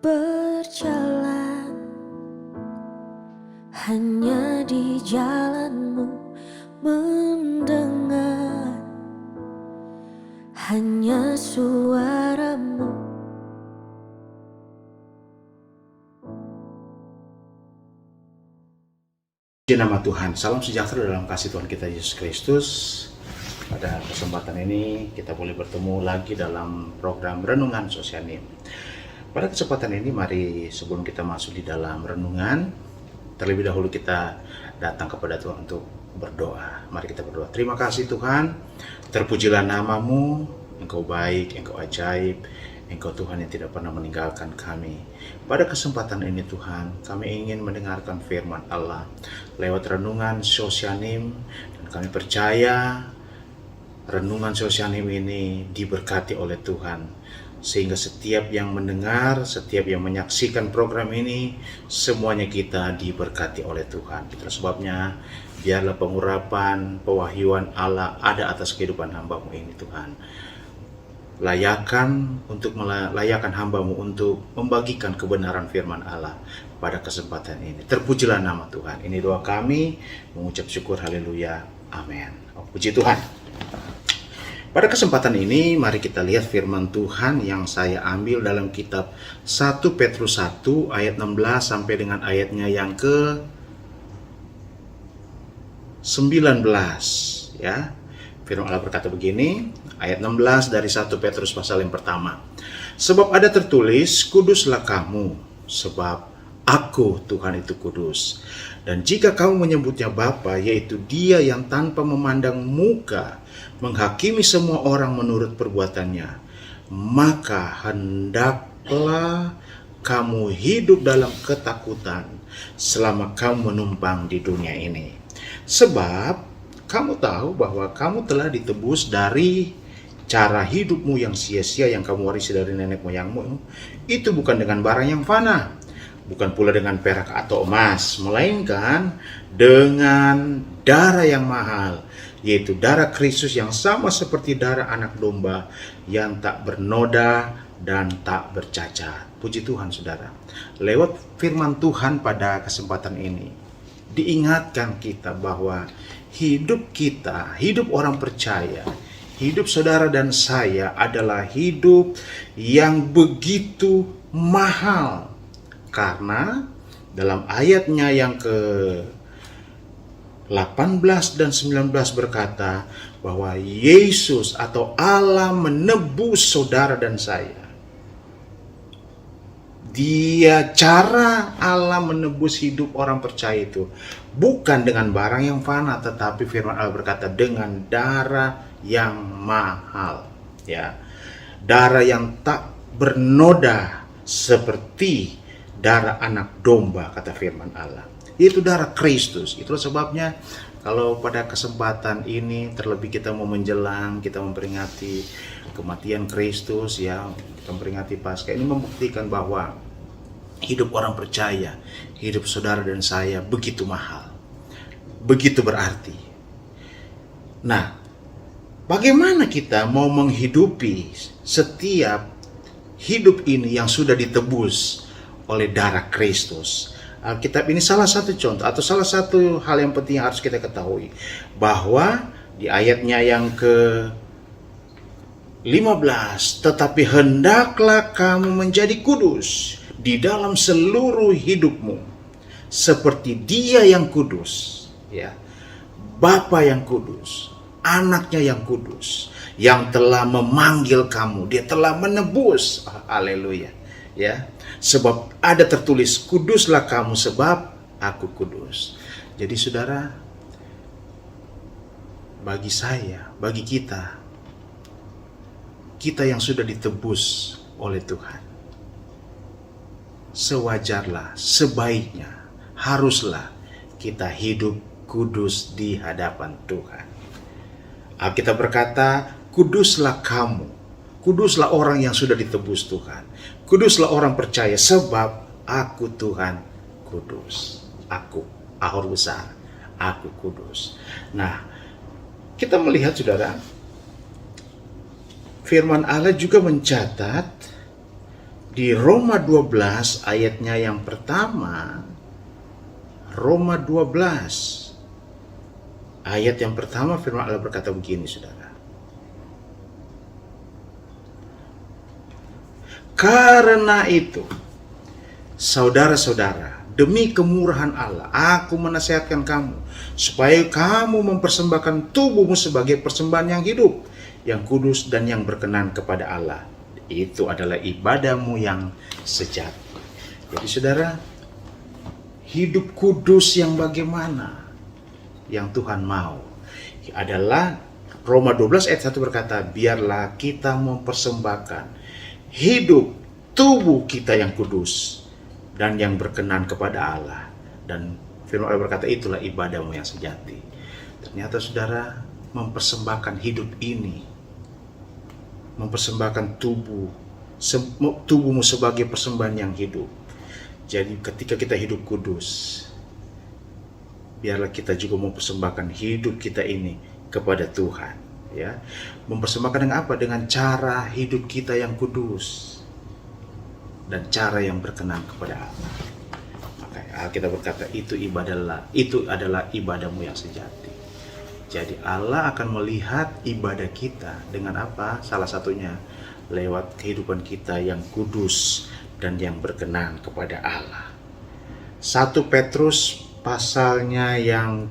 berjalan hanya di jalanmu, mendengar hanya suaramu. Di nama Tuhan, salam sejahtera dalam kasih Tuhan kita Yesus Kristus. Pada kesempatan ini kita boleh bertemu lagi dalam program Renungan Sosianim. Pada kesempatan ini mari sebelum kita masuk di dalam renungan, terlebih dahulu kita datang kepada Tuhan untuk berdoa. Mari kita berdoa. Terima kasih Tuhan, terpujilah namamu, Engkau baik, Engkau ajaib, Engkau Tuhan yang tidak pernah meninggalkan kami. Pada kesempatan ini Tuhan, kami ingin mendengarkan firman Allah lewat renungan Sosianim, dan kami percaya renungan Sosianim ini diberkati oleh Tuhan, sehingga setiap yang mendengar, setiap yang menyaksikan program ini, semuanya kita diberkati oleh Tuhan. Itulah sebabnya biarlah pengurapan, pewahyuan Allah ada atas kehidupan hamba-Mu ini Tuhan. Layakan hamba-Mu untuk membagikan kebenaran firman Allah pada kesempatan ini. Terpujilah nama Tuhan. Ini doa kami, mengucap syukur, haleluya, amin. Oh, puji Tuhan. Pada kesempatan ini mari kita lihat firman Tuhan yang saya ambil dalam kitab 1 Petrus 1 ayat 16 sampai dengan ayatnya yang ke 19 ya. Firman Allah berkata begini, ayat 16 dari 1 Petrus pasal yang pertama. Sebab ada tertulis, kuduslah kamu, sebab Aku Tuhan itu kudus. Dan jika kamu menyebutnya Bapa, yaitu Dia yang tanpa memandang muka menghakimi semua orang menurut perbuatannya, maka hendaklah kamu hidup dalam ketakutan selama kamu menumpang di dunia ini. Sebab kamu tahu bahwa kamu telah ditebus dari cara hidupmu yang sia-sia yang kamu warisi dari nenek moyangmu. Itu bukan dengan barang yang fana, bukan pula dengan perak atau emas, melainkan dengan darah yang mahal, yaitu darah Kristus yang sama seperti darah anak domba yang tak bernoda dan tak bercacat. Puji Tuhan saudara. Lewat firman Tuhan pada kesempatan ini, diingatkan kita bahwa hidup kita, hidup orang percaya, hidup saudara dan saya adalah hidup yang begitu mahal. Karena dalam ayatnya yang ke 18 dan 19 berkata bahwa Yesus atau Allah menebus saudara dan saya. Cara Allah menebus hidup orang percaya itu bukan dengan barang yang fana, tetapi firman Allah berkata dengan darah yang mahal, ya. Darah yang tak bernoda seperti darah anak domba, kata firman Allah. Itu darah Kristus. Itulah sebabnya kalau pada kesempatan ini, terlebih kita mau menjelang, kita memperingati kematian Kristus, ya, kita memperingati Paskah, ini membuktikan bahwa hidup orang percaya, hidup saudara dan saya begitu mahal, begitu berarti. Nah, bagaimana kita mau menghidupi setiap hidup ini yang sudah ditebus oleh darah Kristus? Alkitab ini salah satu contoh atau salah satu hal yang penting yang harus kita ketahui, bahwa di ayatnya yang ke 15, tetapi hendaklah kamu menjadi kudus di dalam seluruh hidupmu, seperti Dia yang kudus, ya, Bapa yang kudus, anaknya yang kudus, yang telah memanggil kamu, Dia telah menebus. Haleluya, ya. Sebab ada tertulis, kuduslah kamu sebab Aku kudus. Jadi saudara, bagi saya, bagi kita yang sudah ditebus oleh Tuhan, sewajarlah, sebaiknya, haruslah kita hidup kudus di hadapan Tuhan. Alkitab berkata, kuduslah kamu, kuduslah orang yang sudah ditebus Tuhan, kuduslah orang percaya, sebab Aku Tuhan kudus. Aku, Ahor besar, Aku kudus. Nah, kita melihat saudara, firman Allah juga mencatat Di Roma 12 ayatnya yang pertama, Roma 12 ayat yang pertama firman Allah berkata begini, saudara. Karena itu, saudara-saudara, demi kemurahan Allah, aku menasihatkan kamu supaya kamu mempersembahkan tubuhmu sebagai persembahan yang hidup, yang kudus dan yang berkenan kepada Allah. Itu adalah ibadahmu yang sejati. Jadi saudara, hidup kudus yang bagaimana yang Tuhan mau adalah Roma 12 ayat 1 berkata, biarlah kita mempersembahkan hidup tubuh kita yang kudus dan yang berkenan kepada Allah. Dan firman Allah berkata, itulah ibadahmu yang sejati. Ternyata saudara, mempersembahkan hidup ini, mempersembahkan tubuhmu sebagai persembahan yang hidup. Jadi ketika kita hidup kudus, biarlah kita juga mempersembahkan hidup kita ini kepada Tuhan, ya. Mempersembahkan dengan apa? Dengan cara hidup kita yang kudus dan cara yang berkenan kepada Allah. Maka Alkitab berkata itu adalah ibadahmu yang sejati. Jadi Allah akan melihat ibadah kita dengan apa? Salah satunya lewat kehidupan kita yang kudus dan yang berkenan kepada Allah. 1 Petrus pasalnya yang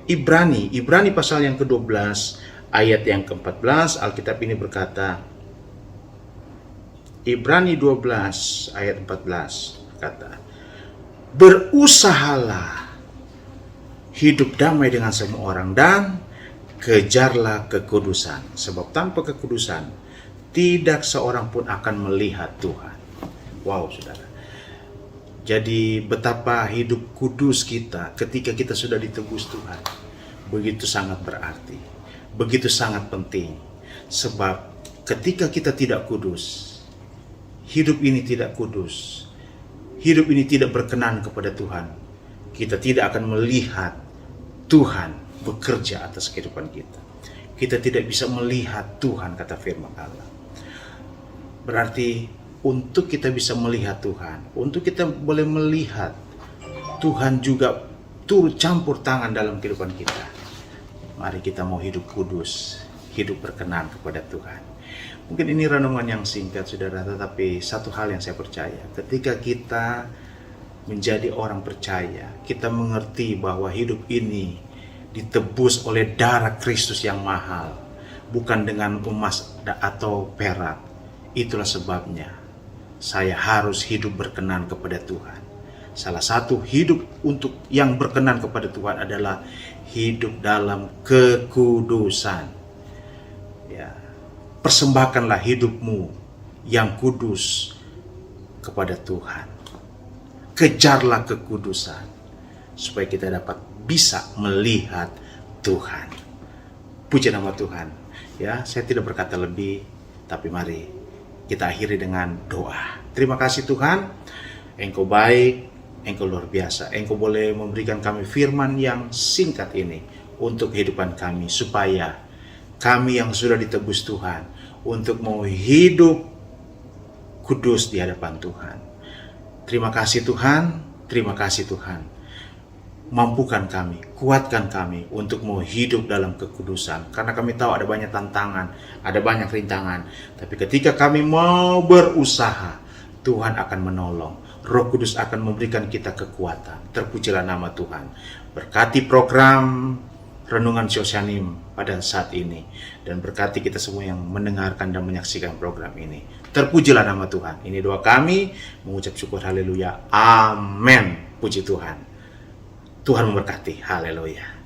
Ibrani pasal yang ke-12 ayat yang ke-14, Alkitab ini berkata, Ibrani 12 ayat 14 kata, berusahalah hidup damai dengan semua orang dan kejarlah kekudusan, sebab tanpa kekudusan tidak seorang pun akan melihat Tuhan. Wow, saudara. Jadi betapa hidup kudus kita ketika kita sudah ditebus Tuhan begitu sangat berarti, begitu sangat penting. Sebab ketika kita tidak kudus, hidup ini tidak kudus, hidup ini tidak berkenan kepada Tuhan, kita tidak akan melihat Tuhan bekerja atas kehidupan kita. Kita tidak bisa melihat Tuhan, kata firman Allah. Berarti untuk kita bisa melihat Tuhan, untuk kita boleh melihat Tuhan juga turut campur tangan dalam kehidupan kita, mari kita mau hidup kudus, hidup berkenan kepada Tuhan. Mungkin ini renungan yang singkat, saudara, tetapi satu hal yang saya percaya, ketika kita menjadi orang percaya, kita mengerti bahwa hidup ini ditebus oleh darah Kristus yang mahal, bukan dengan emas atau perak. Itulah sebabnya saya harus hidup berkenan kepada Tuhan. Salah satu hidup untuk yang berkenan kepada Tuhan adalah hidup dalam kekudusan. Ya, persembahkanlah hidupmu yang kudus kepada Tuhan. Kejarlah kekudusan supaya kita dapat bisa melihat Tuhan. Puji nama Tuhan. Ya, saya tidak berkata lebih, tapi mari kita akhiri dengan doa. Terima kasih Tuhan, Engkau baik, Engkau luar biasa. Engkau boleh memberikan kami firman yang singkat ini untuk kehidupan kami, supaya kami yang sudah ditebus Tuhan untuk mau hidup kudus di hadapan Tuhan. Terima kasih Tuhan, terima kasih Tuhan. Mampukan kami, kuatkan kami untuk mau hidup dalam kekudusan. Karena kami tahu ada banyak tantangan, ada banyak rintangan. Tapi ketika kami mau berusaha, Tuhan akan menolong. Roh Kudus akan memberikan kita kekuatan. Terpujilah nama Tuhan. Berkati program Renungan Syosyanim pada saat ini. Dan berkati kita semua yang mendengarkan dan menyaksikan program ini. Terpujilah nama Tuhan. Ini doa kami, mengucap syukur haleluya. Amin. Puji Tuhan. Tuhan memberkati. Haleluya.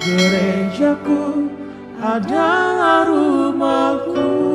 gerejaku adalah rumahku.